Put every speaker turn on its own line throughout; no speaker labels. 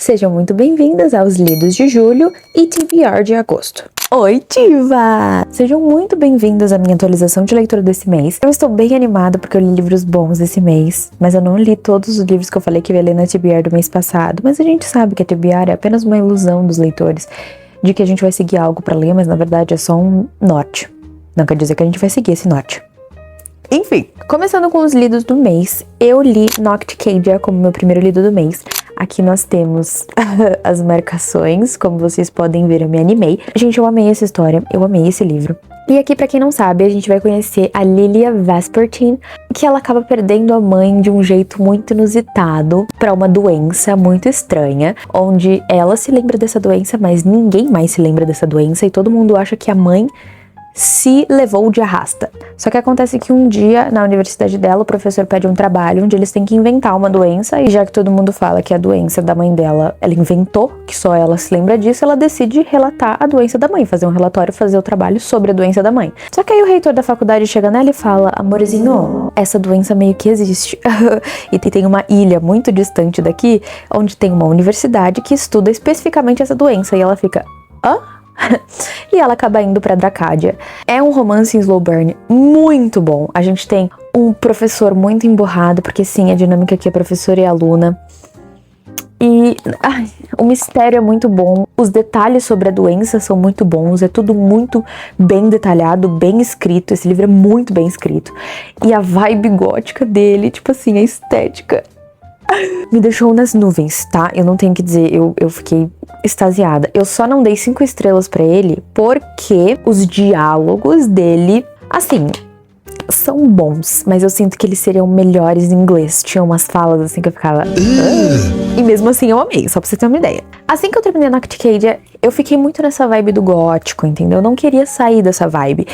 Sejam muito bem-vindas aos Lidos de Julho e TBR de Agosto. Oi, diva! Sejam muito bem-vindas à minha atualização de leitura desse mês. Eu estou bem animada porque eu li livros bons esse mês, mas eu não li todos os livros que eu falei que ia ler na TBR do mês passado. Mas a gente sabe que a TBR é apenas uma ilusão dos leitores, de que a gente vai seguir algo pra ler, mas na verdade é só um norte. Não quer dizer que a gente vai seguir esse norte. Enfim, começando com os lidos do mês, eu li Nocticadia como meu primeiro lido do mês. Aqui nós temos as marcações, como vocês podem ver, eu me animei. Gente, eu amei essa história, eu amei esse livro. E aqui, pra quem não sabe, a gente vai conhecer a Lilia Vespertine, que ela acaba perdendo a mãe de um jeito muito inusitado pra uma doença muito estranha, onde ela se lembra dessa doença, mas ninguém mais se lembra dessa doença e todo mundo acha que a mãe se levou de arrasta. Só que acontece que um dia, na universidade dela, o professor pede um trabalho onde eles têm que inventar uma doença, e já que todo mundo fala que a doença da mãe dela, ela inventou, que só ela se lembra disso, ela decide relatar a doença da mãe, fazer um relatório, fazer o trabalho sobre a doença da mãe. Só que aí o reitor da faculdade chega nela e fala: amorzinho, essa doença meio que existe. E tem uma ilha muito distante daqui, onde tem uma universidade que estuda especificamente essa doença, e ela fica: hã? E ela acaba indo pra Dracádia. É um romance em slow burn muito bom. A gente tem um professor muito emburrado, porque sim, a dinâmica aqui é professora e aluna. E o mistério é muito bom. Os detalhes sobre a doença são muito bons. É tudo muito bem detalhado, bem escrito. Esse livro é muito bem escrito. E a vibe gótica dele, tipo assim, a estética me deixou nas nuvens, tá? Eu não tenho que dizer, eu fiquei extasiada. Eu só não dei 5 estrelas pra ele porque os diálogos dele, assim, são bons, mas eu sinto que eles seriam melhores em inglês. Tinha umas falas assim que eu ficava... E mesmo assim eu amei, só pra você ter uma ideia. Assim que eu terminei Nocticadia, eu fiquei muito nessa vibe do gótico, entendeu? Eu não queria sair dessa vibe.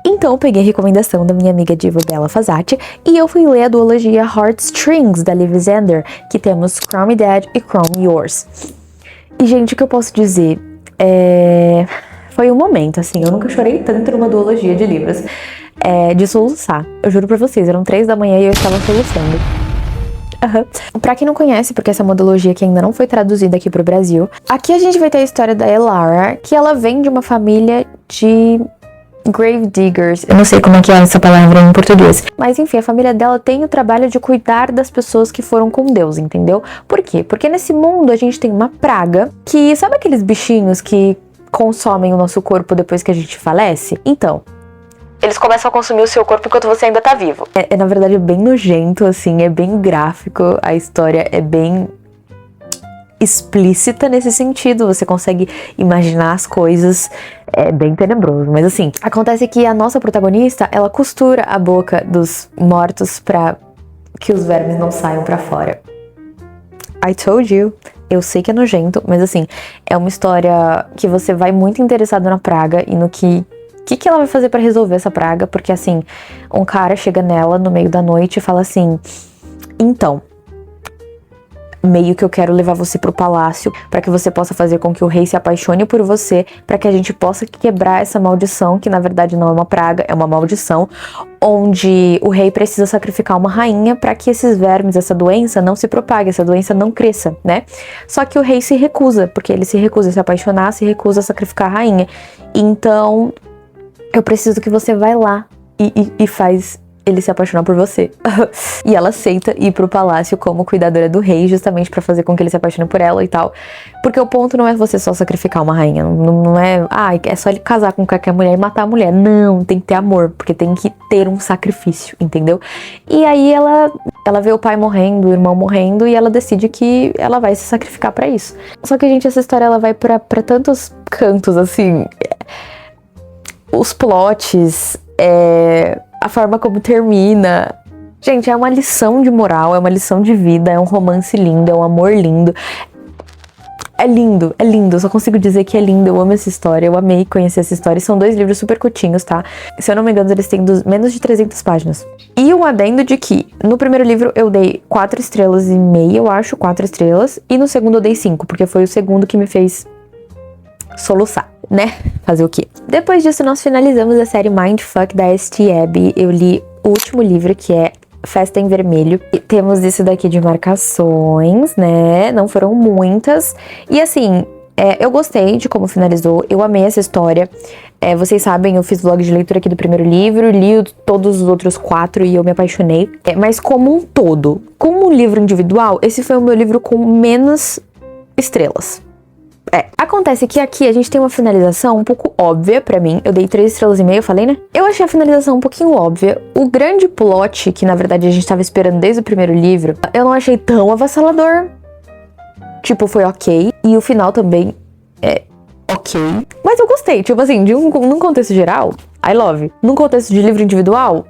Então eu peguei a recomendação da minha amiga diva Bella Fazati e eu fui ler a duologia Heartstrings, da Liv Zander, que temos Crown Me Dead e Crown Me Yours. E, gente, o que eu posso dizer? Foi um momento, assim, eu nunca chorei tanto numa duologia de livros. De soluçar. Eu juro pra vocês, eram 3 da manhã e eu estava soluçando. Pra quem não conhece, porque essa modologia que ainda não foi traduzida aqui pro Brasil, aqui a gente vai ter a história da Elara, que ela vem de uma família de grave diggers. Eu não sei como é que é essa palavra em português. Mas enfim, a família dela tem o trabalho de cuidar das pessoas que foram com Deus, entendeu? Por quê? Porque nesse mundo a gente tem uma praga que... Sabe aqueles bichinhos que consomem o nosso corpo depois que a gente falece? Então... eles começam a consumir o seu corpo enquanto você ainda tá vivo. Na verdade, é bem nojento, assim, é bem gráfico, a história é bem explícita nesse sentido, você consegue imaginar as coisas, é bem tenebroso. Mas assim, acontece que a nossa protagonista, ela costura a boca dos mortos pra que os vermes não saiam pra fora. I told you. Eu sei que é nojento, mas assim, é uma história que você vai muito interessado na praga e no que ela vai fazer pra resolver essa praga, porque assim, um cara chega nela no meio da noite e fala assim: então, meio que eu quero levar você pro palácio pra que você possa fazer com que o rei se apaixone por você, pra que a gente possa quebrar essa maldição, que na verdade não é uma praga, é uma maldição, onde o rei precisa sacrificar uma rainha pra que esses vermes, essa doença não se propague, essa doença não cresça, né? Só que o rei se recusa, porque ele se recusa a se apaixonar, se recusa a sacrificar a rainha. Então... eu preciso que você vai lá e faz ele se apaixonar por você. E ela aceita ir pro palácio como cuidadora do rei, justamente pra fazer com que ele se apaixone por ela e tal. Porque o ponto não é você só sacrificar uma rainha, não é... é só ele casar com qualquer mulher e matar a mulher. Não, tem que ter amor, porque tem que ter um sacrifício, entendeu? E aí ela vê o pai morrendo, o irmão morrendo, e ela decide que ela vai se sacrificar pra isso. Só que, gente, essa história ela vai pra tantos cantos, assim... os plots, a forma como termina. Gente, é uma lição de moral, é uma lição de vida, é um romance lindo, é um amor lindo. É lindo, eu só consigo dizer que é lindo, eu amo essa história, eu amei conhecer essa história. São 2 livros super curtinhos, tá? Se eu não me engano, eles têm menos de 300 páginas. E um adendo de que, no primeiro livro eu dei 4 estrelas e meia, eu acho, 4 estrelas. E no segundo eu dei 5, porque foi o segundo que me fez soluçar, né? Fazer o quê? Depois disso, nós finalizamos a série Mindfuck da S.T. Abby. Eu li o último livro, que é Festa em Vermelho. E temos isso daqui de marcações, né? Não foram muitas. E assim, eu gostei de como finalizou. Eu amei essa história. Vocês sabem, eu fiz vlog de leitura aqui do primeiro livro. Li todos os outros 4 e eu me apaixonei. Mas como um todo, como um livro individual, esse foi o meu livro com menos estrelas. Acontece que aqui a gente tem uma finalização um pouco óbvia pra mim. Eu dei 3,5 estrelas, eu falei, né? Eu achei a finalização um pouquinho óbvia. O grande plot, que na verdade a gente tava esperando desde o primeiro livro, eu não achei tão avassalador. Tipo, foi ok. E o final também é ok. Mas eu gostei, tipo assim, num contexto geral, I love. Num contexto de livro individual,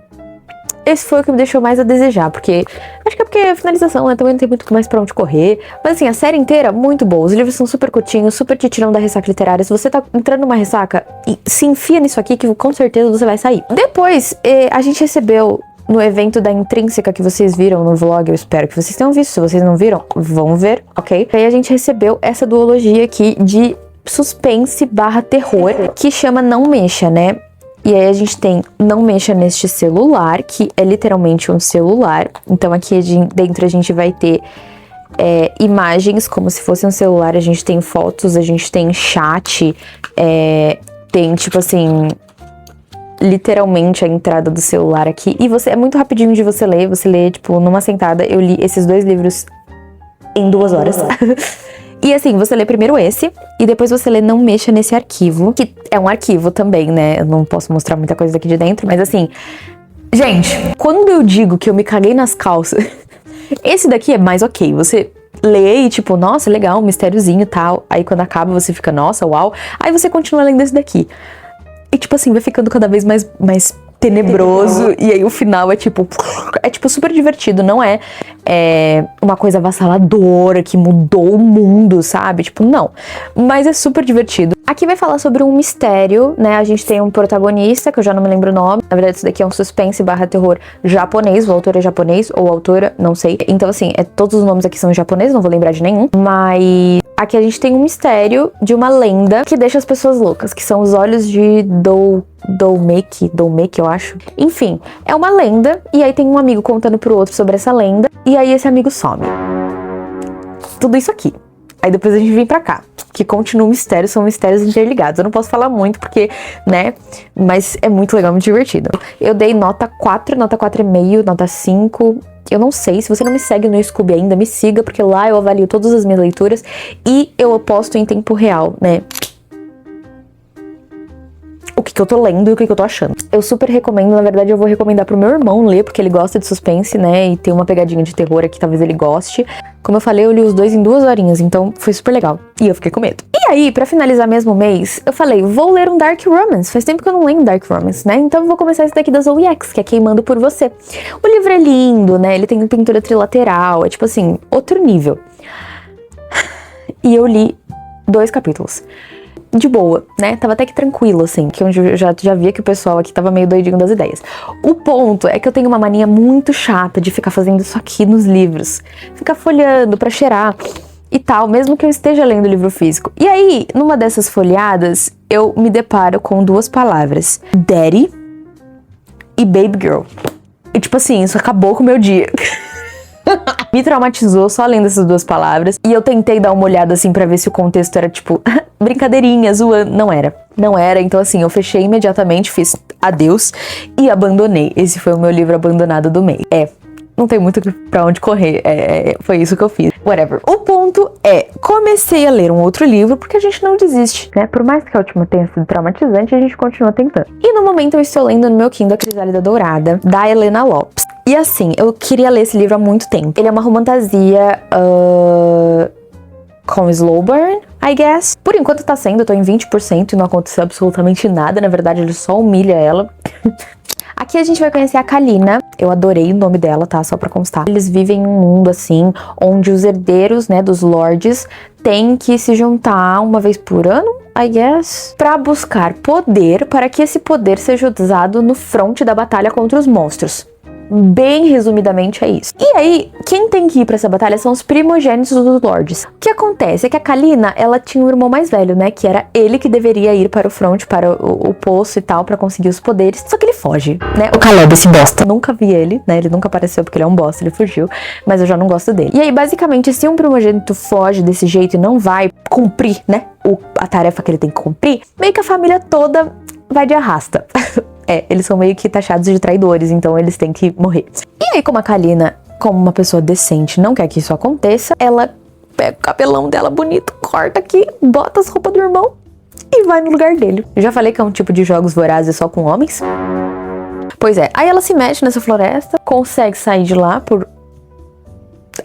esse foi o que me deixou mais a desejar, porque acho que é porque a finalização, né, também não tem muito mais pra onde correr. Mas assim, a série inteira, muito boa. Os livros são super curtinhos, super te tiram da ressaca literária. Se você tá entrando numa ressaca, se enfia nisso aqui que com certeza você vai sair. Depois, a gente recebeu no evento da Intrínseca que vocês viram no vlog, eu espero que vocês tenham visto. Se vocês não viram, vão ver, ok? Aí a gente recebeu essa duologia aqui de suspense/terror, que chama Não Mexa, né? E aí a gente tem Não Mexa Neste Celular, que é literalmente um celular. Então aqui dentro a gente vai ter imagens como se fosse um celular. A gente tem fotos, a gente tem chat, tem tipo assim, literalmente a entrada do celular aqui. E é muito rapidinho de você lê tipo numa sentada. Eu li esses 2 livros em 2 horas. E assim, você lê primeiro esse, e depois você lê Não Mexa Nesse Arquivo, que é um arquivo também, né? Eu não posso mostrar muita coisa daqui de dentro, mas assim... Gente, quando eu digo que eu me caguei nas calças, esse daqui é mais ok. Você lê e tipo, nossa, legal, um mistériozinho e tal. Aí quando acaba você fica, nossa, uau. Aí você continua lendo esse daqui. E tipo assim, vai ficando cada vez mais tenebroso. E aí o final é tipo super divertido. Não é uma coisa avassaladora que mudou o mundo, sabe? Tipo, não. Mas é super divertido. Aqui vai falar sobre um mistério, né? A gente tem um protagonista, que eu já não me lembro o nome. Na verdade, isso daqui é um suspense/terror japonês. O autor é japonês, ou a autora, não sei. Então, assim, todos os nomes aqui são japoneses, não vou lembrar de nenhum. Mas aqui a gente tem um mistério de uma lenda que deixa as pessoas loucas, que são os olhos de Doumeki, eu acho. Enfim, é uma lenda, e aí tem um amigo contando pro outro sobre essa lenda, e aí esse amigo some. Tudo isso aqui. Aí depois a gente vem pra cá, que continua o mistério, são mistérios interligados. Eu não posso falar muito porque, né, mas é muito legal, muito divertido. Eu dei nota 4, nota 4,5, nota 5... Eu não sei, se você não me segue no Scooby ainda, me siga, porque lá eu avalio todas as minhas leituras e eu posto em tempo real, né? O que eu tô lendo e o que eu tô achando. Eu super recomendo, na verdade eu vou recomendar pro meu irmão ler, porque ele gosta de suspense, né? E tem uma pegadinha de terror aqui, talvez ele goste. Como eu falei, eu li os 2 em 2 horinhas, então foi super legal. E eu fiquei com medo. E aí, pra finalizar mesmo o mês, eu falei, vou ler um Dark Romance. Faz tempo que eu não leio um Dark Romance, né? Então eu vou começar esse daqui da Zoe X, que é Queimando por Você. O livro é lindo, né? Ele tem pintura trilateral, é tipo assim, outro nível. E eu li 2 capítulos. De boa, né? Tava até que tranquilo, assim, que eu já via que o pessoal aqui tava meio doidinho das ideias. O ponto é que eu tenho uma mania muito chata de ficar fazendo isso aqui nos livros. Ficar folheando pra cheirar e tal, mesmo que eu esteja lendo o livro físico. E aí, numa dessas folhadas, eu me deparo com 2 palavras. Daddy e Baby Girl. E tipo assim, isso acabou com o meu dia. Me traumatizou só lendo essas 2 palavras. E eu tentei dar uma olhada assim pra ver se o contexto era tipo brincadeirinha, zoando. Não era, então assim, eu fechei imediatamente, fiz adeus e abandonei. Esse foi o meu livro abandonado do mês. Não tem muito pra onde correr, foi isso que eu fiz. Whatever. O ponto é, comecei a ler um outro livro, porque a gente não desiste, né? Por mais que a última tenha sido traumatizante, a gente continua tentando. E no momento eu estou lendo no meu Kindle A Crisálida Dourada, da Helena Lopes. E assim, eu queria ler esse livro há muito tempo. Ele é uma romantasia com slow burn, I guess. Por enquanto tá sendo, eu tô em 20% e não aconteceu absolutamente nada. Na verdade, ele só humilha ela. Aqui a gente vai conhecer a Kalina. Eu adorei o nome dela, tá? Só pra constar. Eles vivem em um mundo, assim, onde os herdeiros, né, dos lords têm que se juntar uma vez por ano, I guess, pra buscar poder, para que esse poder seja usado no fronte da batalha contra os monstros. bem resumidamente é isso. E aí, quem tem que ir pra essa batalha são os primogênitos dos Lords. O que acontece é que a Kalina, ela tinha um irmão mais velho, né, que era ele que deveria ir para o front, para o poço e tal, pra conseguir os poderes, só que ele foge, né, o Caleb, esse bosta. Nunca vi ele, né, ele nunca apareceu porque ele é um bosta, ele fugiu, mas eu já não gosto dele. E aí, basicamente, se um primogênito foge desse jeito e não vai cumprir, né, a tarefa que ele tem que cumprir, meio que a família toda vai de arrasta. Eles são meio que taxados de traidores, então eles têm que morrer. E aí, como a Kalina, como uma pessoa decente, não quer que isso aconteça, ela pega o cabelão dela bonito, corta aqui, bota as roupas do irmão e vai no lugar dele. Eu já falei que é um tipo de jogos vorazes só com homens. Pois é, aí ela se mete nessa floresta, consegue sair de lá por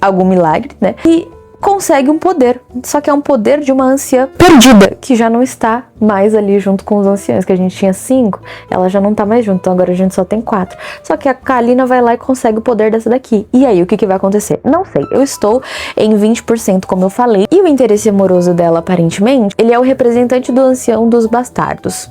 algum milagre, né? E consegue um poder, só que é um poder de uma anciã perdida, que já não está mais ali junto com os anciãos, que a gente tinha 5, ela já não tá mais junto, então agora a gente só tem 4. Só que a Kalina vai lá e consegue o poder dessa daqui. E aí, o que vai acontecer? Não sei, eu estou em 20%, como eu falei, e o interesse amoroso dela, aparentemente, ele é o representante do ancião dos bastardos.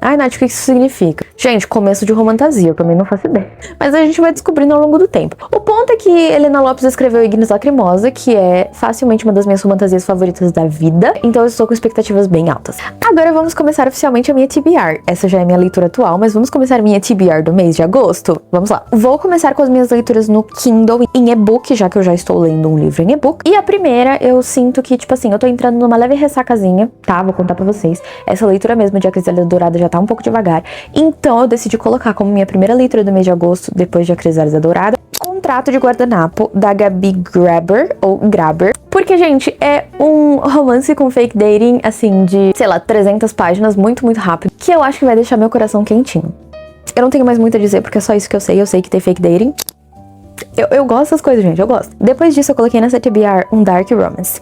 Ai, Nath, o que isso significa? Gente, começo de romantasia, eu também não faço ideia. Mas a gente vai descobrindo ao longo do tempo. O ponto é que Helena Lopes escreveu Ignis Lacrimosa, que é facilmente uma das minhas romantasias favoritas da vida. Então eu estou com expectativas bem altas. Agora vamos começar oficialmente a minha TBR. Essa já é a minha leitura atual, mas vamos começar a minha TBR do mês de agosto? Vamos lá. Vou começar com as minhas leituras no Kindle em e-book, já que eu já estou lendo um livro em e-book. E a primeira, eu sinto que, tipo assim, eu tô entrando numa leve ressacazinha, tá? Vou contar pra vocês. Essa leitura mesmo de A Crisália Dourada já tá um pouco devagar. Então eu decidi colocar como minha primeira leitura do mês de agosto, depois de A Crisália Dourada, Contrato de Guardanapo, da Gabi Graber, ou Graber. Porque, gente, é um romance com fake dating, assim, de, sei lá, 300 páginas, muito, muito rápido, que eu acho que vai deixar meu coração quentinho. Eu não tenho mais muito a dizer, porque é só isso que eu sei que tem fake dating. Eu gosto dessas coisas, gente, eu gosto. Depois disso, eu coloquei nessa TBR um Dark Romance.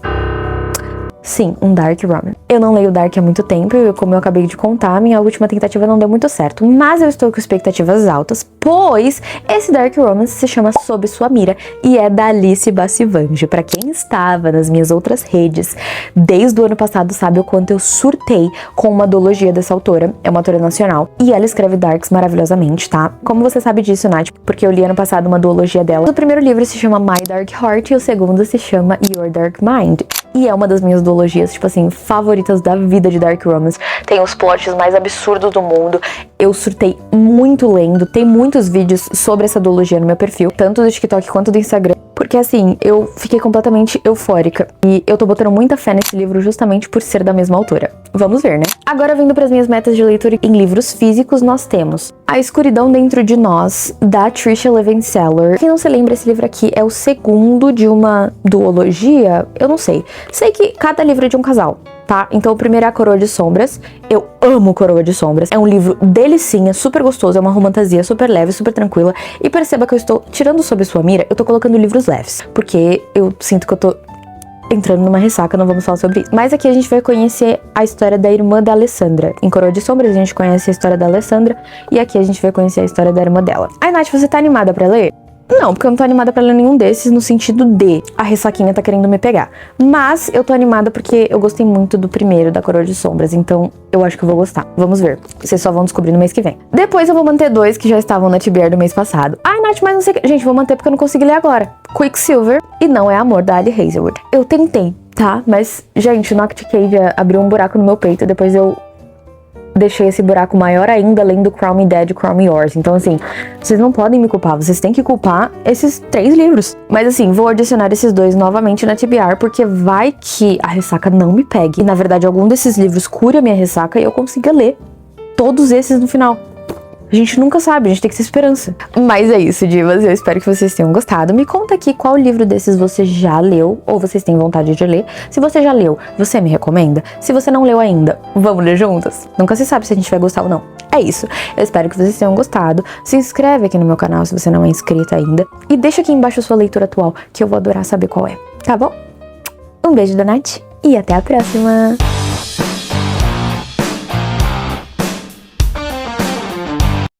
Sim, um Dark Romance. Eu não leio Dark há muito tempo e, como eu acabei de contar, minha última tentativa não deu muito certo. Mas eu estou com expectativas altas, pois esse Dark Romance se chama Sob Sua Mira e é da Alice Bacivange. Pra quem estava nas minhas outras redes desde o ano passado sabe o quanto eu surtei com uma duologia dessa autora. É uma autora nacional e ela escreve Darks maravilhosamente, tá? Como você sabe disso, Nath? Porque eu li ano passado uma duologia dela. O primeiro livro se chama My Dark Heart e o segundo se chama Your Dark Mind. E é uma das minhas duologias, tipo assim, favoritas da vida de Dark Romance. Tem os plots mais absurdos do mundo. Eu surtei muito lendo. Tem muitos vídeos sobre essa duologia no meu perfil, tanto do TikTok quanto do Instagram. Porque assim, eu fiquei completamente eufórica. E eu tô botando muita fé nesse livro justamente por ser da mesma autora. Vamos ver, né? Agora, vindo pras minhas metas de leitura em livros físicos, nós temos A Escuridão Dentro de Nós, da Tricia Levenseller. Quem não se lembra, esse livro aqui é o segundo de uma duologia? Eu não sei. Sei que cada livro é de um casal, tá? Então o primeiro é A Coroa de Sombras. Eu amo Coroa de Sombras. É um livro delicinha, super gostoso, é uma romantasia super leve, super tranquila. E perceba que eu estou tirando Sob Sua Mira, eu tô colocando livros leves, porque eu sinto que eu tô entrando numa ressaca, não vamos falar sobre isso. Mas aqui a gente vai conhecer a história da irmã da Alessandra. Em Coroa de Sombras a gente conhece a história da Alessandra e aqui a gente vai conhecer a história da irmã dela. Ai, Nath, você tá animada pra ler? Não, porque eu não tô animada pra ler nenhum desses, no sentido de a ressaquinha tá querendo me pegar. Mas eu tô animada porque eu gostei muito do primeiro, da Coroa de Sombras, então eu acho que eu vou gostar. Vamos ver. Vocês só vão descobrir no mês que vem. Depois eu vou manter 2 que já estavam na TBR do mês passado. Ai, Nath, mas não sei... Gente, vou manter porque eu não consegui ler agora. Quicksilver e Não é Amor, da Ali Hazelwood. Eu tentei, tá? Mas, gente, o Nocte Cage abriu um buraco no meu peito e depois eu deixei esse buraco maior ainda, além do Crown Me Dead e Crown Me Yours. Então, assim, vocês não podem me culpar, vocês têm que culpar esses 3 livros. Mas, assim, vou adicionar esses 2 novamente na TBR, porque vai que a ressaca não me pegue. E, na verdade, algum desses livros cure a minha ressaca e eu consiga ler todos esses no final. A gente nunca sabe, a gente tem que ter esperança. Mas é isso, divas. Eu espero que vocês tenham gostado. Me conta aqui qual livro desses você já leu ou vocês têm vontade de ler. Se você já leu, você me recomenda? Se você não leu ainda, vamos ler juntas? Nunca se sabe se a gente vai gostar ou não. É isso. Eu espero que vocês tenham gostado. Se inscreve aqui no meu canal se você não é inscrito ainda. E deixa aqui embaixo a sua leitura atual, que eu vou adorar saber qual é. Tá bom? Um beijo da Nath e até a próxima!